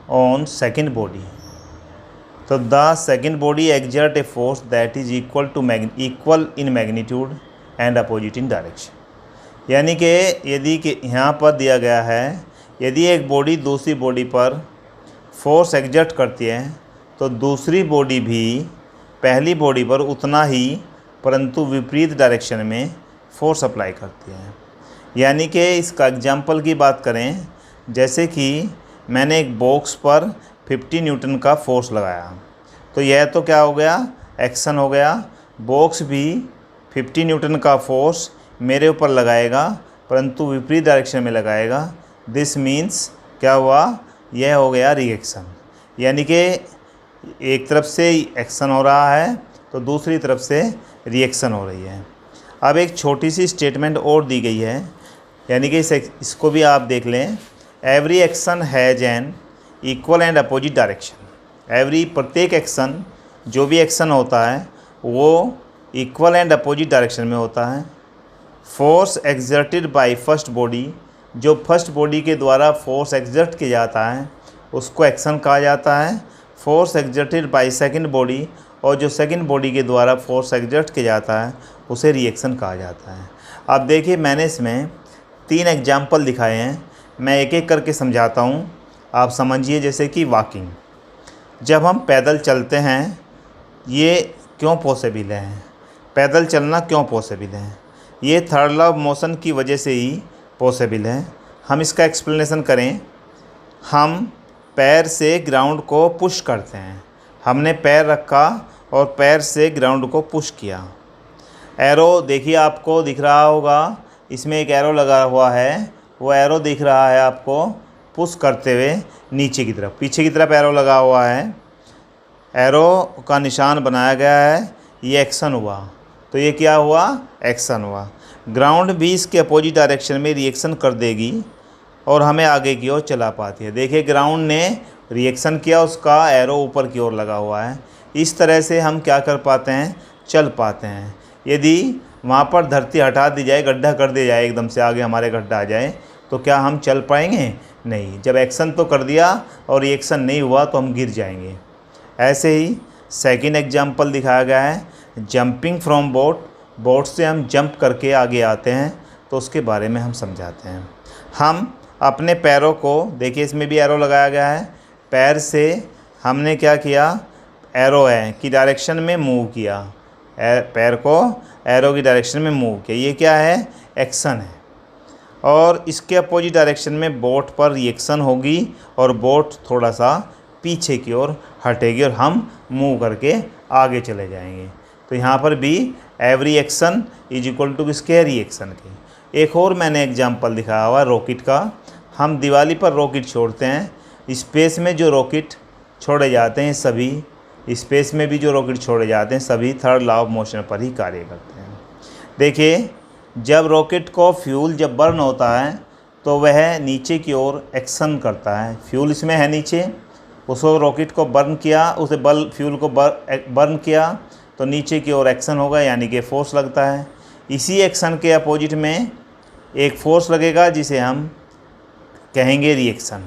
On second body. तो the second body exert a force that is equal in magnitude and opposite in direction. यानी कि यदि कि यहाँ पर दिया गया है, यदि एक बॉडी दूसरी बॉडी पर फोर्स एक्सर्ट करती है तो दूसरी बॉडी भी पहली बॉडी पर उतना ही परंतु विपरीत डायरेक्शन में फोर्स अप्लाई करती है। यानी कि इसका एग्जाम्पल की बात करें, जैसे कि मैंने एक बॉक्स पर 50 न्यूटन का फोर्स लगाया, तो यह तो क्या हो गया, एक्शन हो गया। बॉक्स भी 50 न्यूटन का फोर्स मेरे ऊपर लगाएगा परंतु विपरीत डायरेक्शन में लगाएगा। दिस मीन्स क्या हुआ, यह हो गया रिएक्शन। यानी कि एक तरफ से एक्शन हो रहा है तो दूसरी तरफ से रिएक्शन हो रही है। अब एक छोटी सी स्टेटमेंट और दी गई है, यानी कि इसको भी आप देख लें। Every action has an equal and opposite direction. Every प्रत्येक एक्शन, जो भी एक्शन होता है वो इक्वल एंड अपोजिट डायरेक्शन में होता है। Force exerted by first body, जो फर्स्ट बॉडी के द्वारा फोर्स एक्सर्ट किया जाता है उसको एक्शन कहा जाता है। Force exerted by second body, और जो सेकंड बॉडी के द्वारा फोर्स एक्सर्ट किया जाता है उसे रिएक्शन कहा जाता है। अब देखिए, मैंने इसमें 3 एग्जाम्पल दिखाए हैं, मैं एक एक करके समझाता हूँ, आप समझिए। जैसे कि वॉकिंग, जब हम पैदल चलते हैं ये क्यों पॉसिबल है, पैदल चलना क्यों पॉसिबल है, ये थर्ड लॉ ऑफ मोशन की वजह से ही पॉसिबल है। हम इसका एक्सप्लेनेशन करें। हम पैर से ग्राउंड को पुश करते हैं, हमने पैर रखा और पैर से ग्राउंड को पुश किया। एरो देखिए, आपको दिख रहा होगा, इसमें एक एरो लगा हुआ है, वो एरो दिख रहा है आपको पुश करते हुए नीचे की तरफ, पीछे की तरफ एरो लगा हुआ है, एरो का निशान बनाया गया है, ये एक्शन हुआ। तो ये क्या हुआ, एक्शन हुआ। ग्राउंड भी इसके अपोजिट डायरेक्शन में रिएक्शन कर देगी और हमें आगे की ओर चला पाती है। देखिए, ग्राउंड ने रिएक्शन किया, उसका एरो ऊपर की ओर लगा हुआ है। इस तरह से हम क्या कर पाते हैं, चल पाते हैं। यदि वहाँ पर धरती हटा दी जाए, गड्ढा कर दिया जाए, एकदम से आगे हमारे गड्ढा आ जाए, तो क्या हम चल पाएंगे, नहीं। जब एक्शन तो कर दिया और रिएक्शन नहीं हुआ तो हम गिर जाएंगे। ऐसे ही सेकंड एग्जांपल दिखाया गया है, जंपिंग फ्रॉम बोट, बोट से हम जंप करके आगे आते हैं, तो उसके बारे में हम समझाते हैं। हम अपने पैरों को, देखिए इसमें भी एरो लगाया गया है, पैर से हमने क्या किया, एरो है की डायरेक्शन में मूव किया, पैर को एरो की डायरेक्शन में मूव किया, ये क्या है, एक्शन है। और इसके अपोजिट डायरेक्शन में बोट पर रिएक्शन होगी और बोट थोड़ा सा पीछे की ओर हटेगी और हम मूव करके आगे चले जाएंगे। तो यहाँ पर भी every action is equal to किसके, रिएक्शन के। एक और मैंने एग्जांपल दिखाया हुआ रॉकेट का। हम दिवाली पर रॉकेट छोड़ते हैं, स्पेस में जो रॉकेट छोड़े जाते हैं सभी, स्पेस में भी जो रॉकेट छोड़े जाते हैं सभी थर्ड लॉ ऑफ मोशन पर ही कार्य करते हैं। देखिए, जब रॉकेट को फ्यूल जब बर्न होता है तो वह नीचे की ओर एक्शन करता है। फ्यूल इसमें है नीचे, उसको रॉकेट को बर्न किया, उसे फ्यूल को बर्न किया तो नीचे की ओर एक्शन होगा, यानी कि फोर्स लगता है। इसी एक्शन के अपोजिट में एक फोर्स लगेगा जिसे हम कहेंगे रिएक्शन,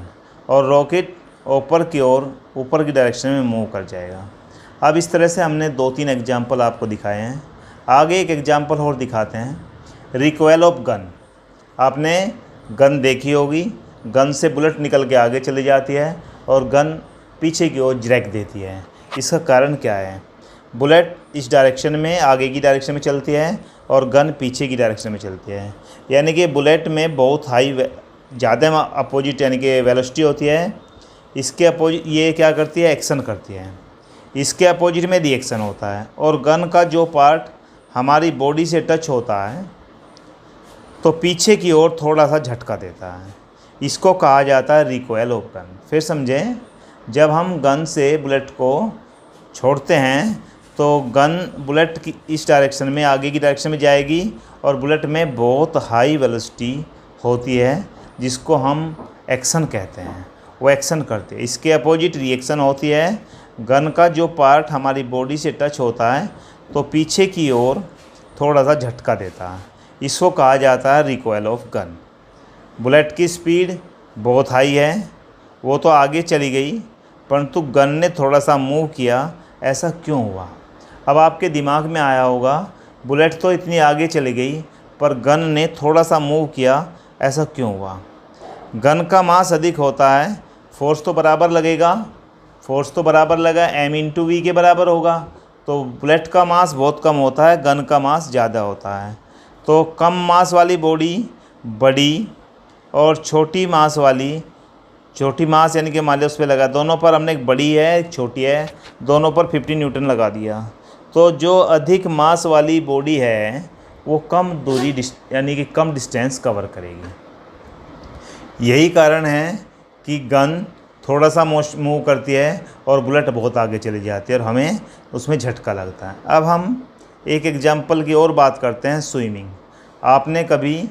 और रॉकेट ऊपर की ओर, ऊपर की डायरेक्शन में मूव कर जाएगा। अब इस तरह से हमने 2-3 एग्जाम्पल आपको दिखाए हैं। आगे एक एग्जाम्पल और दिखाते हैं, रिकॉइल ऑफ गन। आपने गन देखी होगी, गन से बुलेट निकल के आगे चली जाती है और गन पीछे की ओर जरक देती है। इसका कारण क्या है, बुलेट इस डायरेक्शन में, आगे की डायरेक्शन में चलती है और गन पीछे की डायरेक्शन में चलती है। यानी कि बुलेट में बहुत हाई ज़्यादा अपोजिट यानी कि वेलोसिटी होती है, इसके अपोजिट ये क्या करती है, एक्शन करती है। इसके अपोजिट में रिएक्शन होता है, और गन का जो पार्ट हमारी बॉडी से टच होता है तो पीछे की ओर थोड़ा सा झटका देता है। इसको कहा जाता है रिकॉइल ऑफ गन। फिर समझें, जब हम गन से बुलेट को छोड़ते हैं तो गन बुलेट की इस डायरेक्शन में, आगे की डायरेक्शन में जाएगी, और बुलेट में बहुत हाई वेलोसिटी होती है जिसको हम एक्शन कहते हैं, वो एक्शन करते हैं। इसके अपोजिट रिएक्शन होती है, गन का जो पार्ट हमारी बॉडी से टच होता है तो पीछे की ओर थोड़ा सा झटका देता है। इसको कहा जाता है रिकॉइल ऑफ गन। बुलेट की स्पीड बहुत हाई है वो तो आगे चली गई, परंतु गन ने थोड़ा सा मूव किया, ऐसा क्यों हुआ? अब आपके दिमाग में आया होगा बुलेट तो इतनी आगे चली गई पर गन ने थोड़ा सा मूव किया, ऐसा क्यों हुआ? गन का मास अधिक होता है, फोर्स तो बराबर लगेगा, फोर्स तो बराबर लगा m/v के बराबर होगा, तो बुलेट का मास बहुत कम होता है, गन का मास ज़्यादा होता है। तो कम मास वाली बॉडी बड़ी और छोटी मास वाली, छोटी मास यानी कि मान लो उस पर लगा, दोनों पर हमने एक बड़ी है एक छोटी है, दोनों पर 50 न्यूटन लगा दिया, तो जो अधिक मास वाली बॉडी है वो कम दूरी यानी कि कम डिस्टेंस कवर करेगी। यही कारण है कि गन थोड़ा सा मूव करती है और बुलेट बहुत आगे चली जाती है और हमें उसमें झटका लगता है। अब हम एक एग्जांपल की और बात करते हैं, स्विमिंग। आपने कभी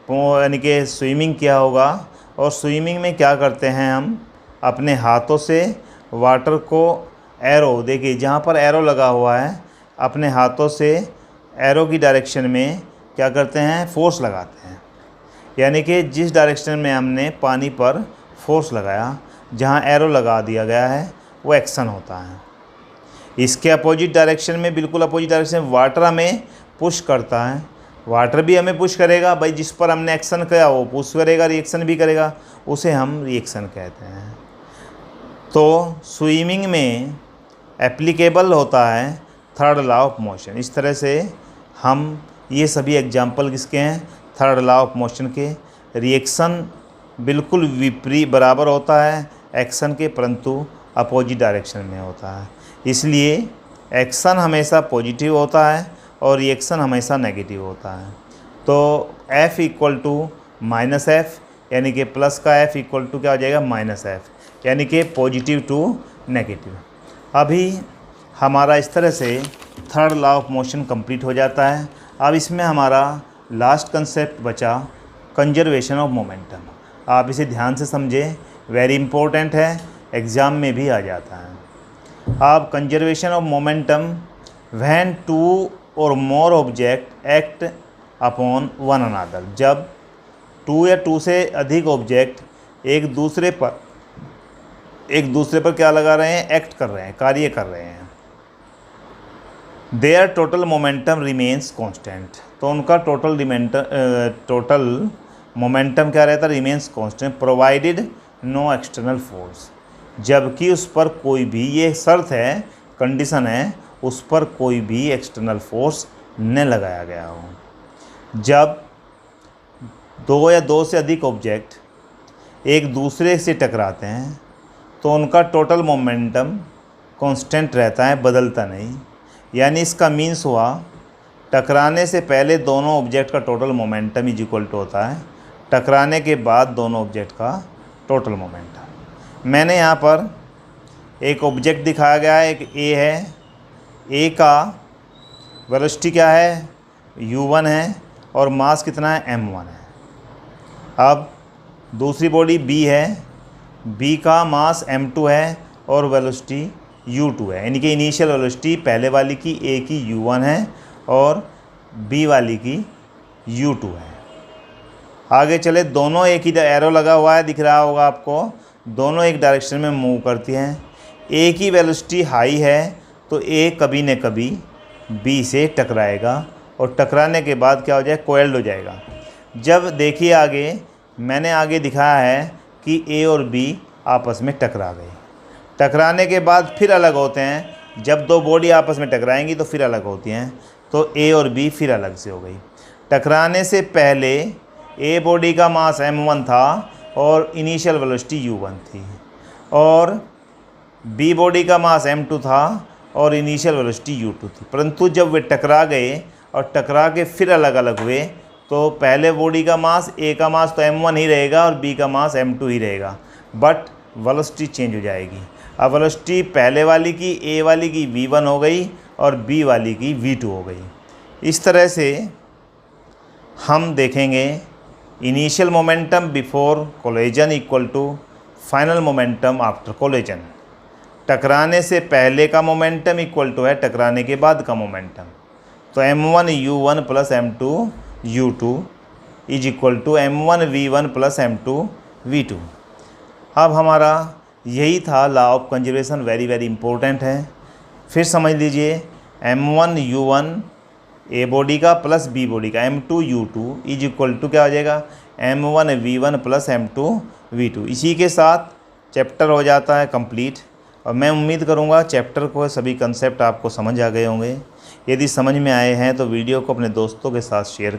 यानी कि स्विमिंग किया होगा, और स्विमिंग में क्या करते हैं, हम अपने हाथों से वाटर को एरो, देखिए जहाँ पर एरो लगा हुआ है, अपने हाथों से एरो की डायरेक्शन में क्या करते हैं, फोर्स लगाते हैं। यानी कि जिस डायरेक्शन में हमने पानी पर फोर्स लगाया, जहाँ एरो लगा दिया गया है, वो एक्शन होता है। इसके अपोजिट डायरेक्शन में, बिल्कुल अपोजिट डायरेक्शन में वाटर हमें पुश करता है, वाटर भी हमें पुश करेगा भाई, जिस पर हमने एक्शन किया वो पुश करेगा, रिएक्शन भी करेगा, उसे हम रिएक्शन कहते हैं। तो स्विमिंग में एप्लीकेबल होता है थर्ड लॉ ऑफ मोशन। इस तरह से हम ये सभी एग्जाम्पल किसके हैं, थर्ड लॉ ऑफ मोशन के। रिएक्शन बिल्कुल बराबर होता है एक्शन के, परंतु अपोजिट डायरेक्शन में होता है, इसलिए एक्शन हमेशा पॉजिटिव होता है और रिएक्शन हमेशा नेगेटिव होता है। तो F = -F, यानी कि प्लस का F = क्या हो जाएगा, -F, यानी कि पॉजिटिव टू नेगेटिव। अभी हमारा इस तरह से third law of motion complete हो जाता है। अब इसमें हमारा लास्ट कंसेप्ट बचा कंजर्वेशन ऑफ मोमेंटम। आप इसे ध्यान से समझें, वेरी इंपॉर्टेंट है, एग्ज़ाम में भी आ जाता है। अब कंजर्वेशन ऑफ मोमेंटम व्हेन 2 और more object act upon one another, जब 2 या 2 से अधिक ऑब्जेक्ट एक दूसरे पर क्या लगा रहे हैं, एक्ट कर रहे हैं, कार्य कर रहे हैं। Their total momentum remains constant, तो उनका टोटल मोमेंटम क्या रहता है, remains constant, provided no external force, जबकि उस पर कोई भी, ये शर्त है, कंडीशन है, उस पर कोई भी एक्सटर्नल फोर्स न लगाया गया हो। जब 2 या 2 से अधिक ऑब्जेक्ट एक दूसरे से टकराते हैं तो उनका टोटल मोमेंटम कांस्टेंट रहता है, बदलता नहीं। यानी इसका मीन्स हुआ टकराने से पहले दोनों ऑब्जेक्ट का टोटल मोमेंटम = होता है टकराने के बाद दोनों ऑब्जेक्ट का टोटल मोमेंटम। मैंने यहाँ पर एक ऑब्जेक्ट दिखाया गया है, एक A है, A का वेलोसिटी क्या है, u1 है, और मास कितना है, m1 है। अब दूसरी बॉडी B है, B का मास m2 है और वेलोसिटी u2 है, यानी कि इनिशियल वेलोसिटी पहले वाली की A की u1 है और B वाली की u2 है। आगे चले, दोनों एक ही एरो लगा हुआ है, दिख रहा होगा आपको, दोनों एक डायरेक्शन में मूव करती हैं। A की वेलोसिटी हाई है तो A कभी न कभी B से टकराएगा और टकराने के बाद क्या हो जाए, कोएल्ड हो जाएगा। जब देखिए आगे, मैंने आगे दिखाया है कि A और B आपस में टकरा गए, टकराने के बाद फिर अलग होते हैं। जब दो बॉडी आपस में टकराएंगी तो फिर अलग होती हैं, तो A और B फिर अलग से हो गई। टकराने से पहले A बॉडी का मास m1 था और इनिशियल वेलोसिटी u1 थी, और B बॉडी का मास m2 था और इनिशियल वेलोसिटी u2 थी। परंतु जब वे टकरा गए और टकरा के फिर अलग अलग हुए, तो पहले बॉडी का मास, A का मास तो m1 ही रहेगा और B का मास m2 ही रहेगा, बट वेलोसिटी चेंज हो जाएगी। अब वेलोसिटी पहले वाली की, A वाली की v1 हो गई और B वाली की v2 हो गई। इस तरह से हम देखेंगे initial momentum before collision = final momentum after collision. टकराने से पहले का मोमेंटम इक्वल है टकराने के बाद का मोमेंटम। तो m1 u1 + m2 u2 = m1 v1 + m2 v2। अब हमारा यही था law of conservation, very very important है। फिर समझ लीजिए M1U1 ए बॉडी का प्लस बी बॉडी का M2U2 इज इक्वल टू क्या हो जाएगा M1V1 प्लस M2V2। इसी के साथ चैप्टर हो जाता है कंप्लीट। और मैं उम्मीद करूंगा चैप्टर को सभी कंसेप्ट आपको समझ आ गए होंगे। यदि समझ में आए हैं तो वीडियो को अपने दोस्तों के साथ शेयर करें।